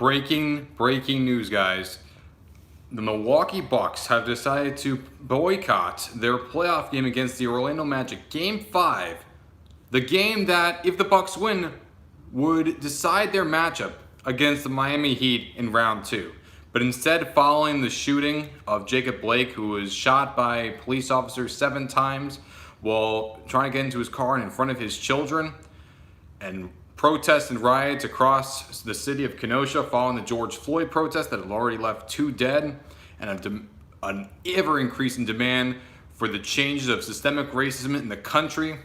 Breaking news, guys. The Milwaukee Bucks have decided to boycott their playoff game against the Orlando Magic. Game 5. The game that, if the Bucks win, would decide their matchup against the Miami Heat in round 2. But instead, following the shooting of Jacob Blake, who was shot by police officers 7 times while trying to get into his car and in front of his children, and protests and riots across the city of Kenosha following the George Floyd protest that had already left 2 dead, and an ever-increasing demand for the changes of systemic racism in the country,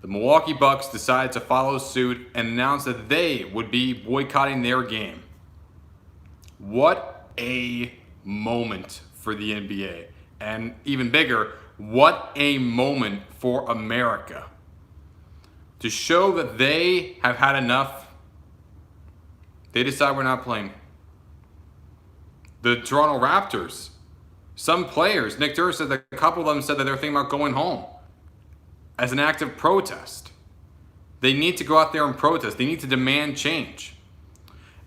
the Milwaukee Bucks decided to follow suit and announce that they would be boycotting their game. What a moment for the NBA. And even bigger, what a moment for America. To show that they have had enough, they decide we're not playing. The Toronto Raptors, some players, Nick Nurse said that a couple of them said that they're thinking about going home as an act of protest. They need to go out there and protest. They need to demand change.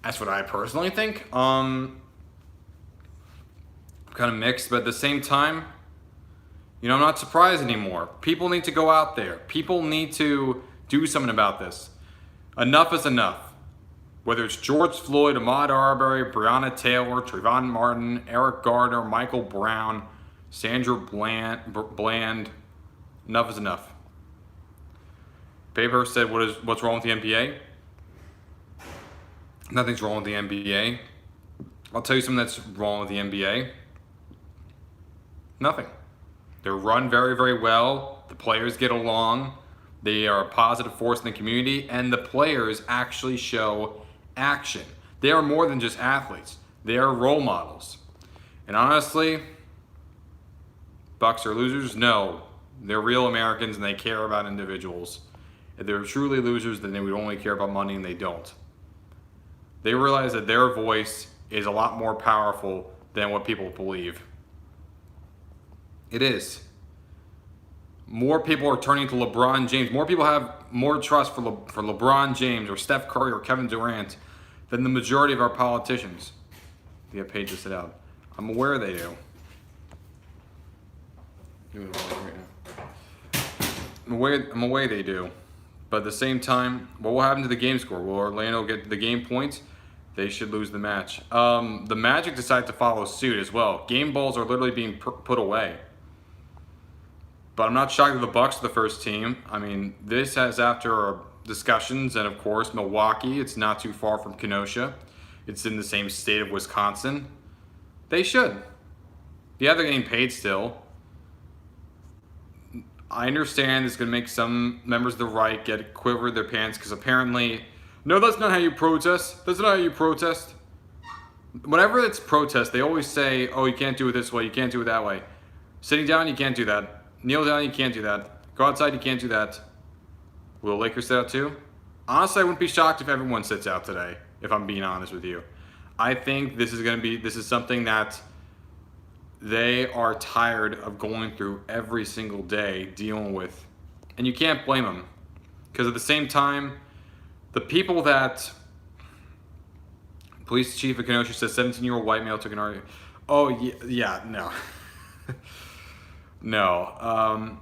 That's what I personally think. Kind of mixed, but at the same time, I'm not surprised anymore. People need to go out there. People need to do something about this. Enough is enough. Whether it's George Floyd, Ahmaud Arbery, Breonna Taylor, Trayvon Martin, Eric Garner, Michael Brown, Sandra Bland, enough is enough. Paper said, what's wrong with the NBA? Nothing's wrong with the NBA. I'll tell you something that's wrong with the NBA. Nothing. They're run very, very well. The players get along. They are a positive force in the community, and the players actually show action. They are more than just athletes. They are role models. And honestly, Bucks are losers? No. They're real Americans, and they care about individuals. If they're truly losers, then they would only care about money, and they don't. They realize that their voice is a lot more powerful than what people believe. It is. More people are turning to LeBron James. More people have more trust for LeBron James or Steph Curry or Kevin Durant than the majority of our politicians. The page just sit out. I'm aware they do. I'm aware they do. But at the same time, what will happen to the game score? Will Orlando get the game points? They should lose the match. The Magic decided to follow suit as well. Game balls are literally being put away. But I'm not shocked that the Bucks are the first team. I mean, this has after discussions, and of course, Milwaukee. It's not too far from Kenosha. It's in the same state of Wisconsin. They should. Yeah, they're getting paid still. I understand it's going to make some members of the right get quiver their pants because apparently, no, that's not how you protest. That's not how you protest. Whenever it's protest, they always say, oh, you can't do it this way. You can't do it that way. Sitting down, you can't do that. Kneel down, you can't do that. Go outside, you can't do that. Will the Lakers sit out too? Honestly, I wouldn't be shocked if everyone sits out today, if I'm being honest with you. I think this is something that they are tired of going through every single day dealing with. And you can't blame them. Because at the same time, the people that police chief of Kenosha says 17-year-old white male took an argument. Oh, yeah, no. No.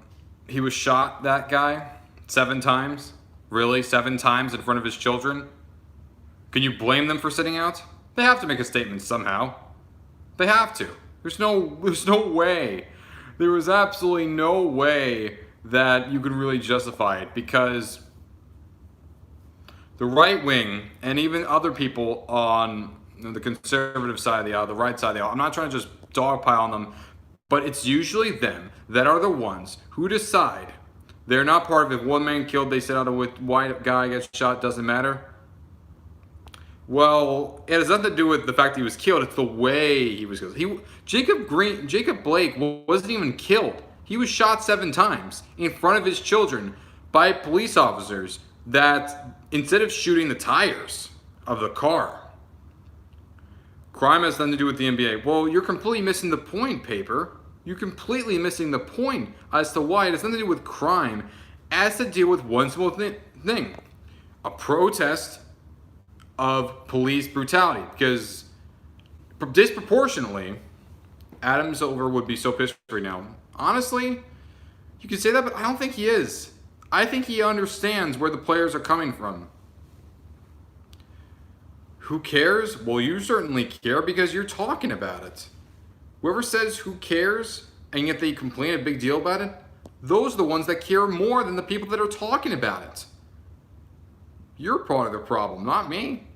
He was shot, that guy, 7 times. Really? 7 times in front of his children? Can you blame them for sitting out? They have to make a statement somehow. They have to. There's no way. There was absolutely no way that you could really justify it because the right wing and even other people on the conservative side of the aisle, the right side of the aisle, I'm not trying to just dogpile on them, but it's usually them that are the ones who decide they're not part of it. One man killed, they sit out a white guy gets shot, doesn't matter. Well, it has nothing to do with the fact that he was killed. It's the way he was killed. Jacob Blake wasn't even killed. He was shot 7 times in front of his children by police officers that, instead of shooting the tires of the car, crime has nothing to do with the NBA. Well, you're completely missing the point, Paper. You're completely missing the point as to why it has nothing to do with crime. It has to deal with one simple thing. A protest of police brutality, because disproportionately, Adam Silver would be so pissed right now. Honestly, you can say that, but I don't think he is. I think he understands where the players are coming from. Who cares? Well, you certainly care because you're talking about it. Whoever says who cares and yet they complain a big deal about it, those are the ones that care more than the people that are talking about it. You're part of the problem, not me.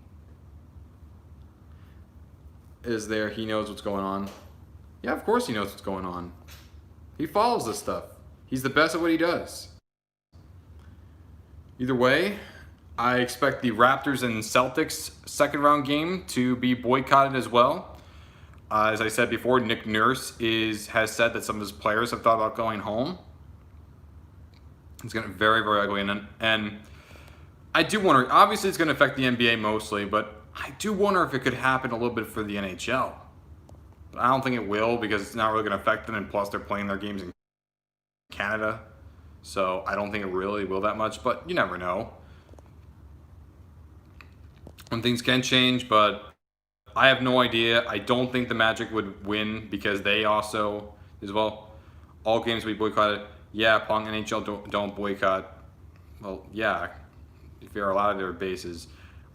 Is there? He knows what's going on. Yeah, of course he knows what's going on. He follows this stuff. He's the best at what he does. Either way, I expect the Raptors and Celtics second round game to be boycotted as well. As I said before, Nick Nurse has said that some of his players have thought about going home. It's going to be very, very ugly. And I do wonder, obviously it's going to affect the NBA mostly, but I do wonder if it could happen a little bit for the NHL. But I don't think it will, because it's not really going to affect them, and plus they're playing their games in Canada. So I don't think it really will that much, but you never know. And things can change, but I have no idea. I don't think the Magic would win because they also, as well, all games will be boycotted. Yeah, Pong NHL don't boycott. Well, yeah, if you're allowed their bases.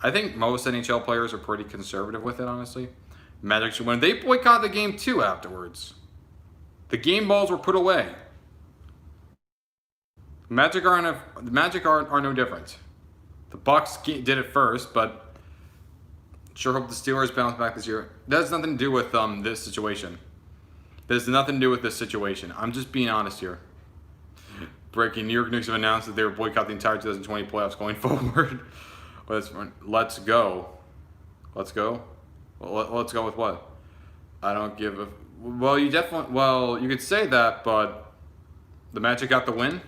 I think most NHL players are pretty conservative with it, honestly. Magic should win. They boycotted the game too afterwards. The game balls were put away. The Magic are no different. The Bucks did it first, but sure hope the Steelers bounce back this year. That has nothing to do with this situation. There's nothing to do with this situation. I'm just being honest here. Breaking: New York Knicks have announced that they will boycott the entire 2020 playoffs going forward. Let's go. Let's go. Well, let's go with what? I don't give a... Well, you definitely... Well, you could say that, but the Magic got the win?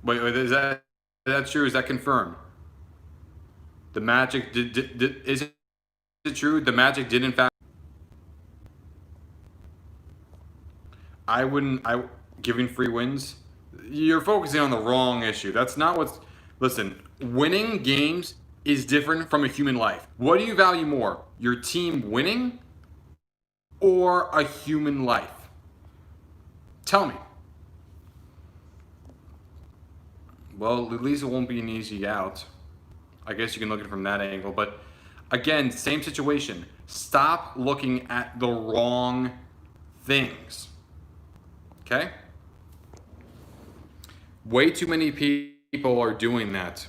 Wait, is that true? Is that confirmed? The Magic is it true? The Magic did in fact... Giving free wins? You're focusing on the wrong issue. That's not what's... Listen, winning games is different from a human life. What do you value more? Your team winning or a human life? Tell me. Well, at least it won't be an easy out. I guess you can look at it from that angle. But again, same situation. Stop looking at the wrong things. Okay? Way too many people are doing that.